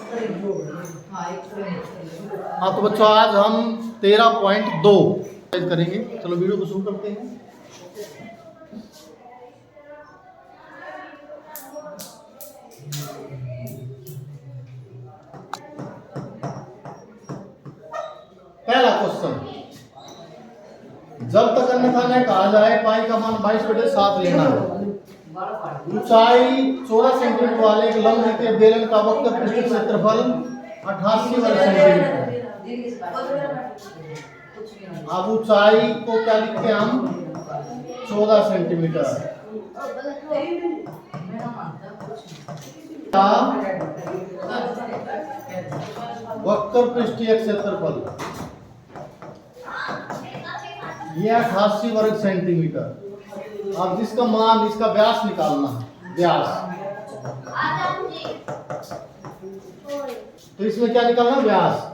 हाँ तो बच्चों आज हम 13.2 करेंगे। चलो वीडियो को शुरू करते हैं। पहला क्वेश्चन, जब तक अन्यथा न कहा जाए पाई का मान 22/7 लेना है। ऊंचाई 14 सेंटीमीटर वाले एक लंब के बेलन का वक्र पृष्ठ क्षेत्रफल 88 वर्ग सेंटीमीटर। अब ऊंचाई को क्या लिखते हैं हम? 14 सेंटीमीटर। वक्र पृष्ठीय क्षेत्रफल ये 88 वर्ग सेंटीमीटर। अब जिसका मान, इसका व्यास निकालना है, व्यास। तो इसमें क्या निकालना? व्यास।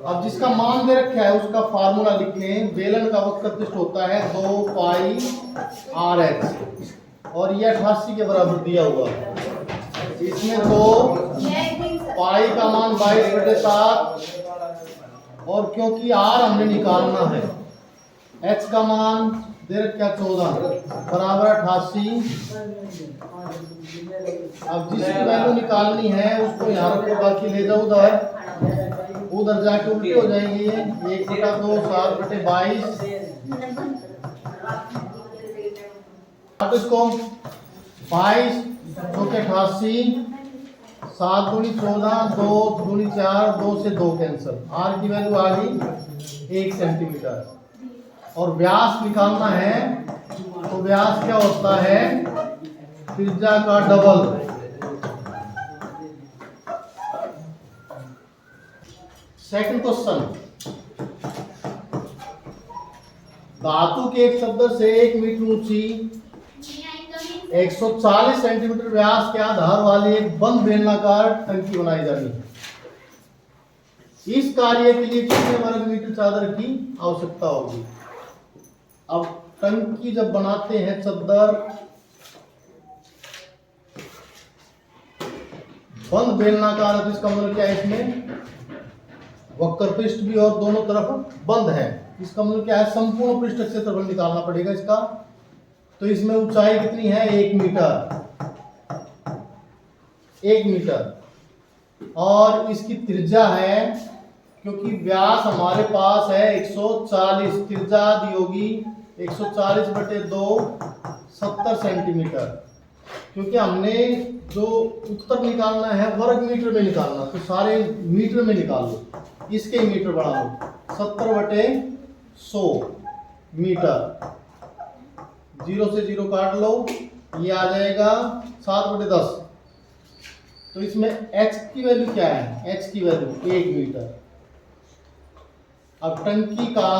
अब जिसका मान दे रखा है उसका फार्मूला लिखें। बेलन का वक्र पृष्ठ होता है 2 पाई RX और ये 88 के बराबर दिया हुआ है। इसमें तो पाई का मान 22/7 और क्योंकि R हमने निकालना है, X का मान दे रखा 14 बराबर 88। अब जिसकी वैल्यू निकालनी है उसको यहाँ रखो, बाकी ले जाओ उधर जाके उल्टी हो जाएंगी। 1/2 7/22। अब इसको 22 चौके 88, 7 दूनी 14, 2 दूनी 4, 2 से 2 कैंसिल। R की वैल्यू आ गई 1 सेंटीमीटर। और व्यास निकालना है तो व्यास क्या होता है? त्रिज्या का डबल। सेकंड क्वेश्चन, धातु के एक चद्दर से 1 मीटर ऊंची 140 सेंटीमीटर व्यास के आधार वाली एक बंद बेलनाकार टंकी बनाई जानी है। इस कार्य के लिए कितने वर्ग मीटर चादर की आवश्यकता होगी? अब टंकी जब बनाते हैं, चद्दर बंद बेलनाकार है तो इसका मतलब क्या है? इसमें वक्र पृष्ठ भी और दोनों तरफ बंद है। इसका मतलब क्या है? संपूर्ण पृष्ठ क्षेत्रफल निकालना पड़ेगा इसका। तो इसमें ऊंचाई कितनी है? 1 मीटर और इसकी त्रिज्या है, क्योंकि व्यास हमारे पास है 140, त्रिज्या दी होगी 140/2 70 सेंटीमीटर। क्योंकि हमने जो उत्तर निकालना है वर्ग मीटर में निकालना, तो सारे मीटर में निकाल लो, इसके मीटर बढ़ा लो। 70/100 मीटर। 0 से 0 काट लो, ये आ जाएगा 7/10। तो इसमें x की वैल्यू क्या है? x की वैल्यू 1 मीटर। अब टंकी का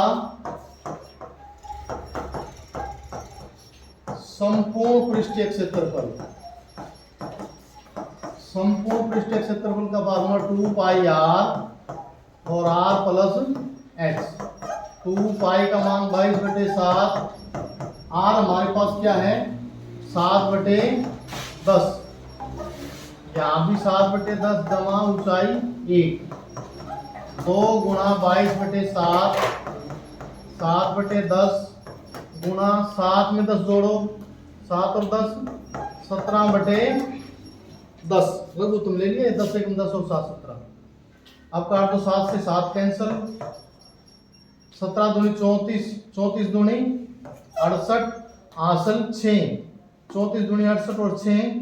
संपूर्ण पृष्ठीय क्षेत्रफल, का फार्मूला 2 पाई R और R प्लस X। 2 पाई का मान 22/7। R हमारे पास क्या है? 7/10। यहाँ भी 7/10 जमा ऊंचाई 1। 2 गुणा 22/7, 7/10 गुणा 7 में 10 जोड़ो, 7 और 10 17/10। रघु तुम ले लिए 10 1 10 और 7 17। अब काट दो, 7 से 7 कैंसिल। 17 दूनी 34, 34 दूनी 68, आसल 6, 34 दूनी 68 और 6,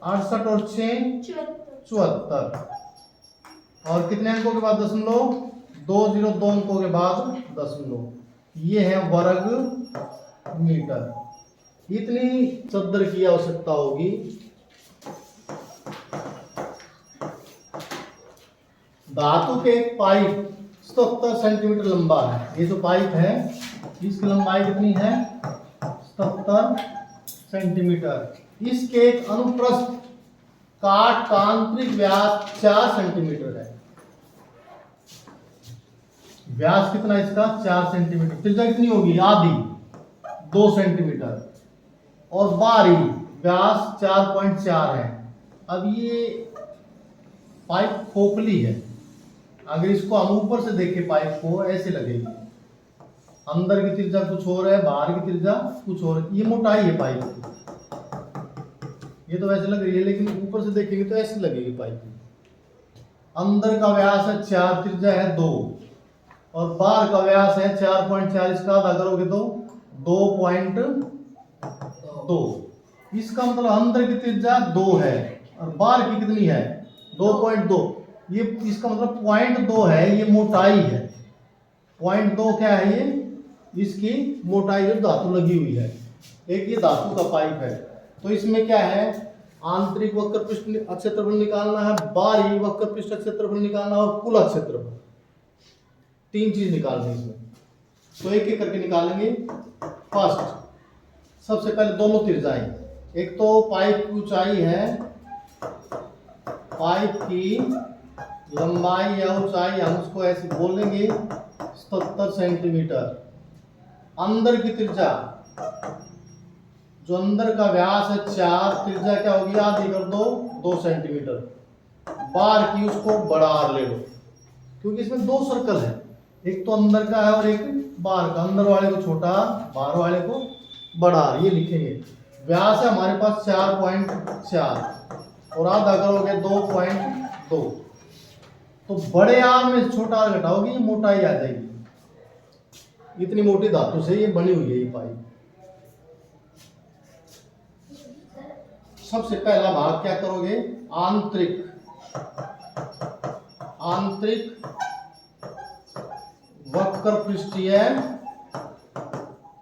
68 और 6 74। और कितने अंकों के बाद दशमलव? 2 अंकों के बाद दशमलव। ये है वर्ग मीटर। इतनी चद्दर की आवश्यकता होगी। धातु के एक पाइप 77 सेंटीमीटर लंबा है। ये जो पाइप है इसकी लंबाई कितनी है? 77 सेंटीमीटर। इसके एक अनुप्रस्थ काट का आंतरिक व्यास 4 सेंटीमीटर है। व्यास कितना इसका? 4 सेंटीमीटर। त्रिज्या कितनी होगी? आधी 2 सेंटीमीटर। और बाहरी व्यास 4.4 है। अब ये पाइप खोखली है, अगर इसको हम ऊपर से देखें पाइप को ऐसे लगेगी, अंदर की त्रिज्या कुछ और है, बाहर की त्रिज्या कुछ और है। ये मोटाई है पाइप की, ये तो वैसे लग रही है, लेकिन ऊपर से देखेंगे तो ऐसी लगेगी पाइप की। अंदर का व्यास है 4, त्रिज्या है 2, और बाहर का व्यास है 4.4, इसका आधा करोगे तो 2.2। इसका मतलब अंदर की त्रिज्या 2 है और बाहर की कितनी है 2.2। ये इसका मतलब 0.2 है, ये मोटाई है। 0.2 क्या है, ये इसकी मोटाई जो धातु लगी हुई है। एक ये धातु का पाइप है, तो इसमें क्या है, आंतरिक वक्र पृष्ठ क्षेत्रफल निकालना है, बाहरी वक्र पृष्ठ क्षेत्रफल निकालना है, और कुल क्षेत्रफल, 3 चीज निकालनी है इसमें। तो एक एक करके निकालेंगे। फर्स्ट, सबसे पहले दोनों त्रिज्याएं, एक तो पाइप की ऊंचाई है, पाइप की लंबाई या ऊंचाई हम उसको ऐसे बोलेंगे 77 सेंटीमीटर। अंदर की त्रिज्या, जो अंदर का व्यास है 4, त्रिज्या क्या होगी, आधी कर दो 2 सेंटीमीटर। बाहर की उसको बड़ा आर ले लो, क्योंकि इसमें 2 सर्कल है, एक तो अंदर का है और एक बाहर का। अंदर वाले को छोटा, बाहर वाले को बड़ा आर, ये लिखेंगे। व्यास है हमारे पास 4.4 और आधा करोगे 2.2, तो बड़े आर में छोटा आर घटाओगे, ये मोटाई आ जाएगी। इतनी मोटी धातु से ये बनी हुई है ये पाइप। सबसे पहला भाग क्या करोगे, आंतरिक वक्र पृष्ठीय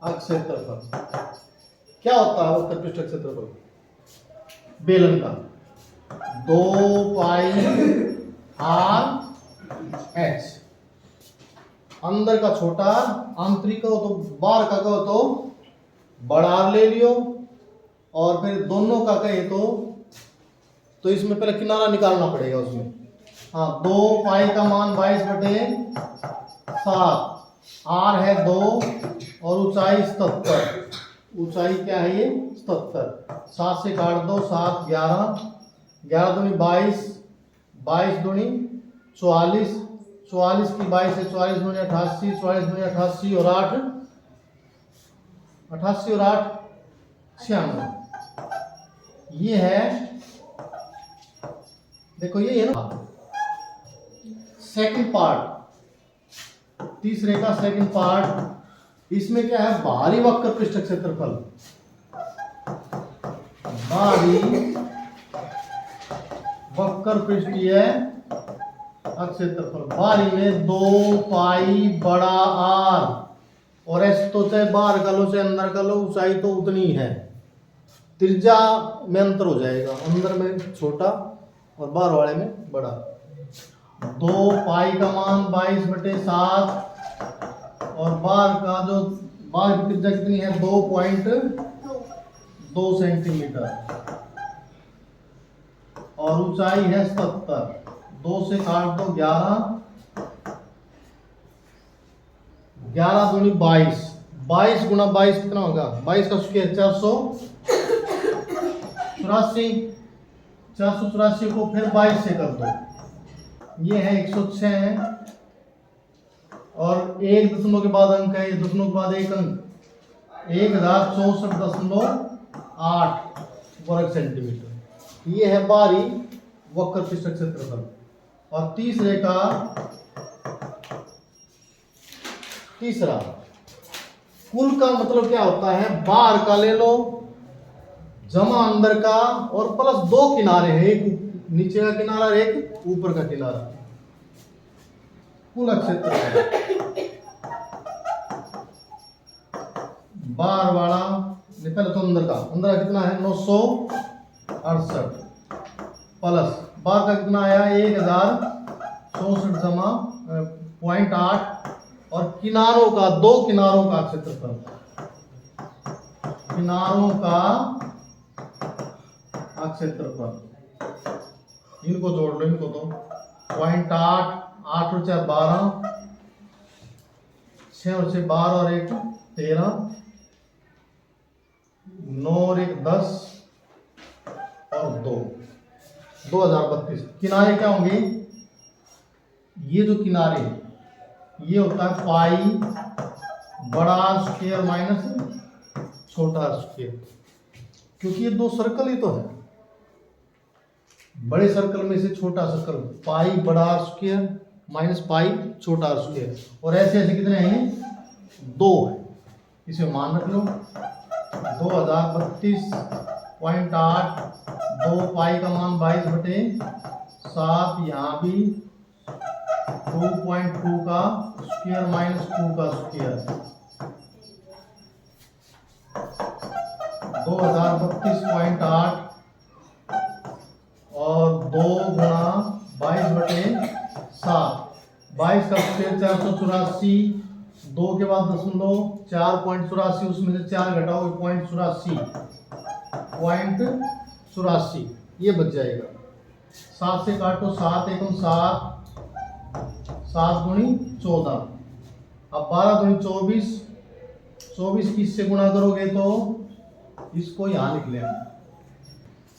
क्षेत्रफल। क्या होता है वक्र पृष्ठ क्षेत्रफल बेलन का, 2 पाई आर एच। अंदर का छोटा, आंतरिक कहो तो बाहर का कहो तो बड़ा आर ले लियो, और फिर दोनों का कहे तो इसमें पहले किनारा निकालना पड़ेगा उसमें। हाँ, 2 पाई का मान 22/7, आर है 2 और ऊंचाई 77। ऊंचाई क्या है ये 77, 7 से काट दो, 7 11, 11 दूनी 22, 22 दूनी 44, 44 की 22 से 44 दूनी 88, 44 दूनी 88 और 8 88 और 8 96। ये है, देखो ये है ना सेकंड पार्ट, तीसरे का सेकंड पार्ट। इसमें क्या है, बाहरी वक्र पृष्ठ क्षेत्रफल, बाहरी वक्र पृष्ठीय क्षेत्रफल। बाहरी में 2 पाई बड़ा आर, और एस तो चाहे बाहर का लो चाहे अंदर का लो, ऊंचाई तो उतनी है, त्रिज्या में अंतर हो जाएगा, अंदर में छोटा और बाहर वाले में बड़ा। 2 पाई का मान 22/7 और बाहर का जो बाहर की त्रिज्या कितनी है 2.2 सेंटीमीटर और ऊंचाई है 77। 2 से काट दो 11, 11 दूनी 22, 22 गुना 22 कितना होगा, 22 का स्क्वायर 484, 484 को फिर 22 से कर दो, ये है 106 है, और 1 दशमलव के बाद अंक है, ये दशमलव के बाद एक अंक, 1064.8 वर्ग सेंटीमीटर। ये है बाहरी वक्र पृष्ठ क्षेत्रफल। और तीसरा कुल का मतलब क्या होता है, बाहर का ले लो जमा अंदर का, और प्लस 2 किनारे हैं, एक नीचे का किनारा और एक ऊपर का किनारा, कुल क्षेत्रफल। बाहर वाला पहले तो अंदर का कितना है 968 प्लस बाहर का कितना आया 1064 जमा 0.8, और किनारों का 2 किनारों का क्षेत्रफल, किनारों का क्षेत्रफल, इनको जोड़ लो, इनको तो 0.8, 8 और 4 12, 6 और 6 12 और 1 13, 9 और 1 10 और 2, 2032। किनारे क्या होंगे, ये जो किनारे ये होता है पाई बड़ा आर स्क्वायर माइनस छोटा आर स्क्वायर, क्योंकि ये दो सर्कल ही तो है। बड़े सर्कल में से छोटा सर्कल पाई बड़ा आर स्क्वायर माइनस पाई छोटा आर स्क्वायर, और ऐसे ऐसे कितने हैं, 2 है। इसे मान रख लो 2032.8, 2 पाई का मान 22/7, यहाँ भी 2.2 का स्क्वायर माइनस 2 का स्क्वायर, 2032.8 और 2 गुणा 22/7, 22 का स्क्वायर 484, 2 के बाद दशमलव 4.84, उसमें से 4 घटाओ 0.84, ये बच जाएगा। 7 से काटो 7 एकम 7, 7 गुणी 14, अब 12 गुणी 24, 24 की इससे गुणा करोगे तो इसको यहाँ लिख लेना,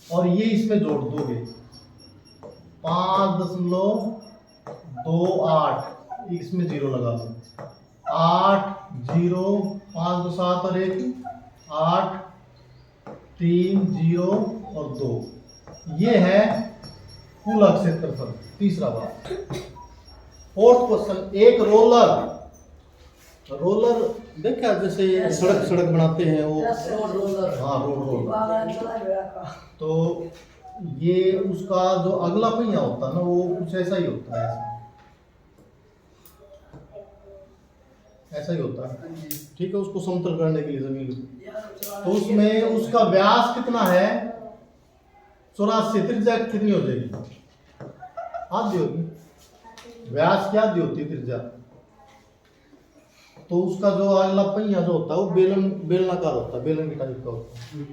और ये इसमें जोड़ दोगे 5.28, इसमें 0 लगा दो, 8 0 5 2 7 और 1 8 3 0 और 2, ये है कुल क्षेत्रफल। तीसरा बात, फोर्थ क्वेश्चन, एक रोलर देखा जैसे सड़क बनाते हैं वो, हाँ रोड, तो ये उसका जो अगला पहिया होता है ना, वो कुछ ऐसा ही होता है, ऐसा ही होता है, ठीक है। उसको समतल करने के लिए जमीन, तो उसमें उसका व्यास कितना है, 84, त्रिज्या कितनी हो जाएगी, आधी होगी, व्यास क्या आधी होती है त्रिज्या, तो उसका जो अगला पहिया जो होता है वो बेलनाकार होता है, बेलन की टाइप का होता है,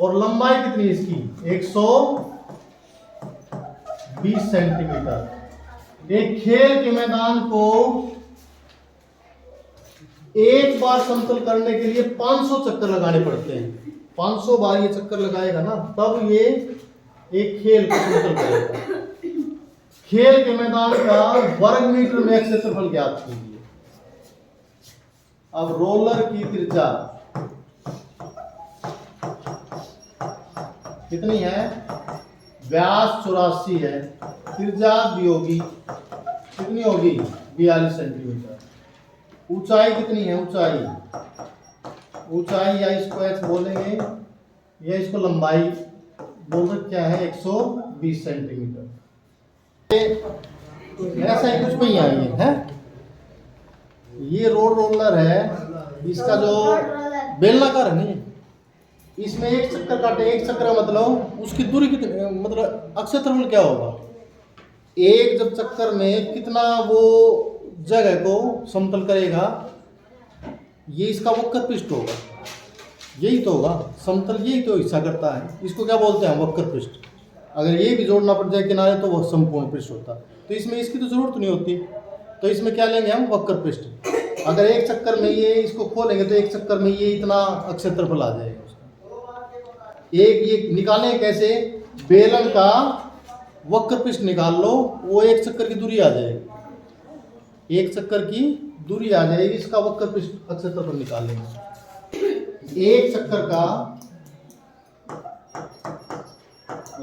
और लंबाई कितनी है इसकी, 120 सेंटीमीटर। एक खेल के मैदान को एक बार समतल करने के लिए 500 चक्कर लगाने पड़ते हैं, 500 बार ये चक्कर लगाएगा ना, तब ये एक खेल को समतल करेगा। खेल के मैदान का वर्ग मीटर में क्षेत्रफल ज्ञात कीजिए। अब रोलर की त्रिज्या कितनी है, व्यास 84 है, त्रिज्या दी होगी कितनी होगी, 42 सेंटीमीटर। ऊंचाई कितनी है, ऊंचाई या इसको एच बोलेंगे या इसको लंबाई बोल सकते, क्या है, 120 सेंटीमीटर। ऐसा ही कुछ पहिया है, ये रोलर है, इसका जो बेलनाकार है नहीं, इसमें एक चक्कर काटे, एक चक्कर मतलब उसकी दूरी कितनी, मतलब क्षेत्रफल क्या होगा, एक जब चक्कर में कितना वो जगह को समतल करेगा, ये इसका वक्र पृष्ठ होगा, यही तो होगा समतल, यही तो हिस्सा करता है, इसको क्या बोलते हैं, वक्र पृष्ठ। अगर ये भी जोड़ना पड़ जाए किनारे तो वह संपूर्ण पृष्ठ होता है, तो इसमें इसकी तो जरूरत नहीं होती, तो इसमें क्या लेंगे हम, वक्र पृष्ठ। अगर एक चक्कर में ये इसको खोलेंगे तो एक चक्कर में ये इतना क्षेत्रफल आ जाएगा उसका। एक ये निकालें कैसे, बेलन का वक्र पृष्ठ निकाल लो, वो एक चक्कर की दूरी आ जाएगी, एक चक्कर की दूरी आ जाएगी, इसका वक्र पृष्ठ क्षेत्रफल निकालेंगे। एक चक्कर का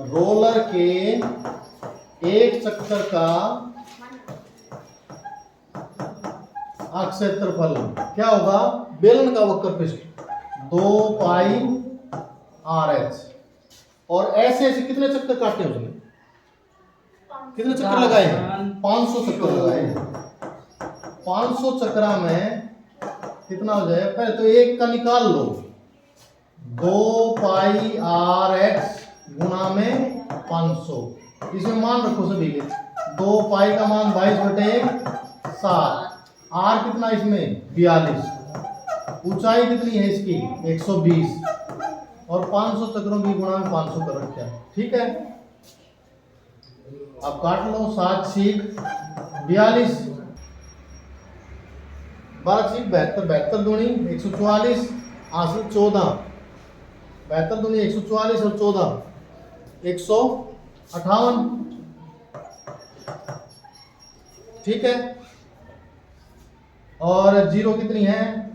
रोलर के एक चक्कर का क्षेत्रफल क्या होगा, बेलन का वक्र पृष्ठ 2 पाई आर एच, और ऐसे ऐसे कितने चक्कर काटे उसने, कितने चक्कर लगाए हैं, 500 चक्कर लगाए हैं। 500 चक्रा में कितना हो जाए, पहले तो एक का निकाल लो, 2 पाई आर एक्स गुना में 500, इसमें मान रखो सभी के, 2 पाई का मान 22/7, आर कितना इसमें 42, ऊंचाई कितनी है इसकी 120, और 500 चक्रों की गुणा में 500 कर रखा है, ठीक है। अब काट लो, 7 6 42, 12 6 72, 72 दूनी 144, हासिल 14, 72 दूनी 144 और 14 148, 58। ठीक है, और जीरो कितनी है?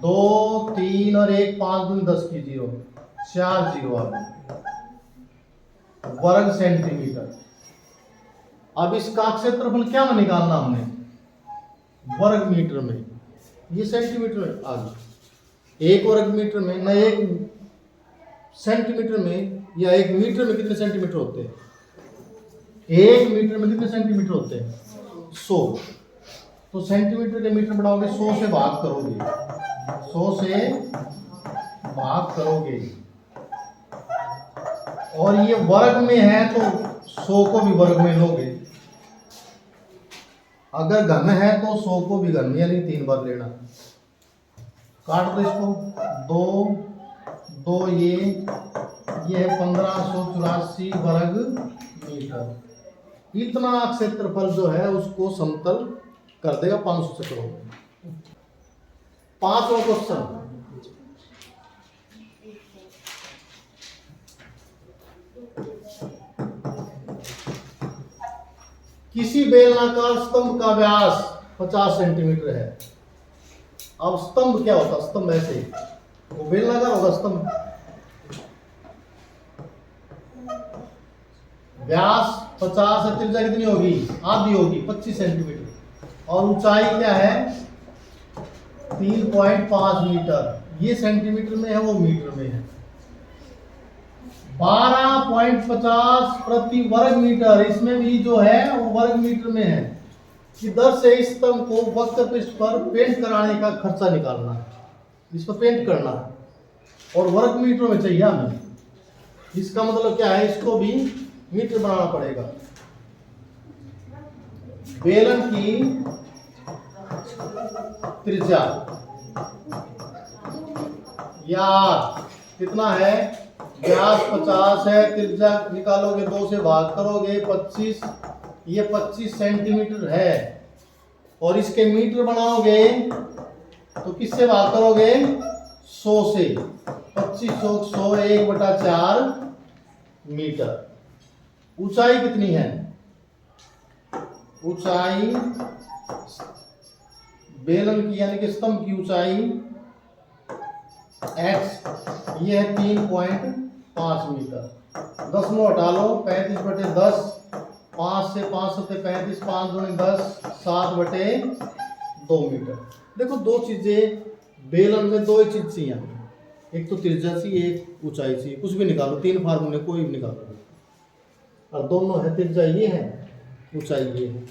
2 3 और 1, 5 दूनी 10 की जीरो, 4 जीरो आ गई वर्ग सेंटीमीटर। अब इसका क्षेत्रफल क्या में निकालना हमने? वर्ग मीटर में। ये सेंटीमीटर में आ गई। 1 वर्ग मीटर में ना 1 सेंटीमीटर में या 1 मीटर में कितने सेंटीमीटर होते हैं? 1 मीटर में कितने सेंटीमीटर होते हैं? 100। तो सेंटीमीटर के मीटर बढ़ाओगे, 100 से भाग करोगे, 100 से भाग करोगे, और ये वर्ग में है तो 100 को भी वर्ग में लोगे। अगर घन है तो 100 को भी घन में, यानी 3 बार लेना। काट दो इसको, 2 2 ये है 1584 वर्ग मीटर। इतना क्षेत्रफल जो है उसको समतल कर देगा 500 से करोगे। 5वां क्वेश्चन, किसी बेलनाकार स्तंभ का व्यास 50 सेंटीमीटर है। अब स्तंभ क्या होता? स्तंभ ऐसे वो बेलनाकार होगा स्तंभ। व्यास 50 है, त्रिज्या कितनी होगी? आधी होगी, 25 सेंटीमीटर, और ऊंचाई क्या है? 3.5 मीटर। ये सेंटीमीटर में है, वो मीटर में है। 12.50 प्रति वर्ग मीटर, इसमें भी जो है वो वर्ग मीटर में है। इधर से इस स्तंभ को वक्र पृष्ठ पर पेंट कराने का खर्चा निकालना है, इस पर पेंट करना है, और वर्ग मीटर में चाहिए हमें। इसका मतलब क्या है? इसको भी मीटर बनाना पड़ेगा। बेलन की त्रिज्या या कितना है? व्यास 50 है, त्रिज्या निकालोगे 2 से भाग करोगे 25, ये 25 सेंटीमीटर है, और इसके मीटर बनाओगे तो किससे भाग करोगे? 100 से। 25 100 1/4 मीटर। ऊंचाई कितनी है? ऊंचाई बेलन की यानी कि स्तंभ की ऊंचाई x, ये है 3.5 मीटर। 10 में हटा लो, 35/10, 5 से 5 सत्ते 35, 5 दूनी 10, 7/2 मीटर। देखो, दो चीजें बेलन में, दो ही चीज चाहिए, एक तो त्रिज्या चाहिए, एक ऊंचाई चाहिए। कुछ भी निकालो, 3 फार्मूले कोई भी निकालो, और दोनों है, त्रिज्या ये है, ऊंचाई ये है,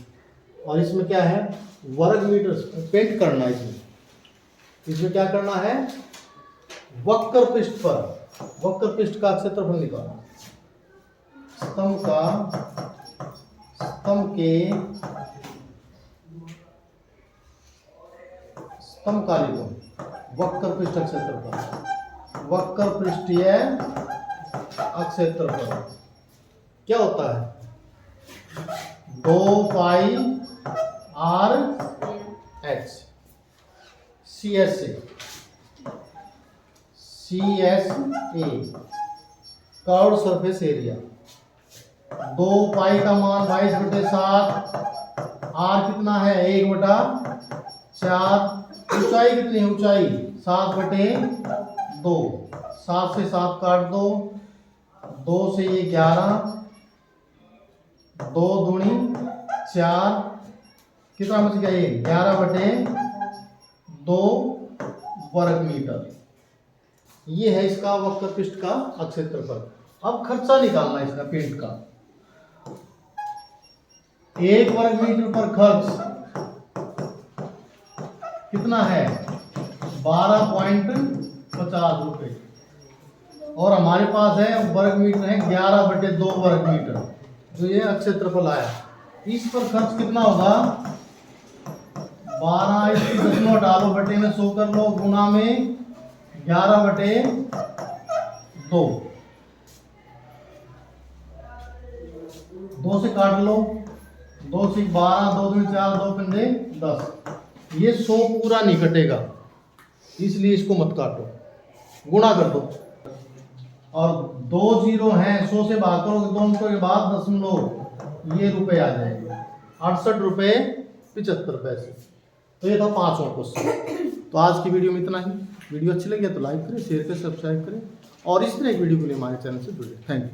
और इसमें क्या है? वर्ग मीटर पेंट करना है। इसमें क्या करना है? वक्र पृष्ठ पर, वक्र पृष्ठ का क्षेत्रफल निकालना। स्तंभ का लिखो वक्र पृष्ठ क्षेत्रफल। वक्र पृष्ठीय क्षेत्रफल क्या होता है? 2 पाई r h CSA curved surface area. 2 पाई का मान 22/7, r कितना है? 1/4। ऊंचाई कितनी है? ऊंचाई 7/2। 7 से 7 काट दो, 2 से ये 11, 2 दूनी 4, कितना बच गया? ये 11/2 वर्ग मीटर। ये है इसका वक्र पृष्ठ का क्षेत्रफल। अब खर्चा निकालना है इसका पेंट का। 1 वर्ग मीटर पर खर्च कितना है? 12.50 रुपए, और हमारे पास है वर्ग मीटर है 11/2 वर्ग मीटर, जो ये क्षेत्रफल आया। इस पर खर्च कितना होगा? 12 इसकी 10 में डालो, बटे में 100 कर लो, गुना में 11/2। 2 से काट लो, 2 से 12, 2 दूनी 4, 2 पंजे 10। ये 100 पूरा नहीं कटेगा, इसलिए इसको मत काटो, गुणा कर दो। और 2 जीरो हैं, 100 से भाग करोगे दोनों के बाद दशमलव, ये रुपए आ जाएंगे 68 रुपए 75 पैसे। तो ये था 5वां क्वेश्चन। तो आज की वीडियो में इतना ही। वीडियो अच्छी लगी तो लाइक करें, शेयर करें, सब्सक्राइब करें और इस तरह की वीडियो के लिए हमारे चैनल से जुड़े। Thank you.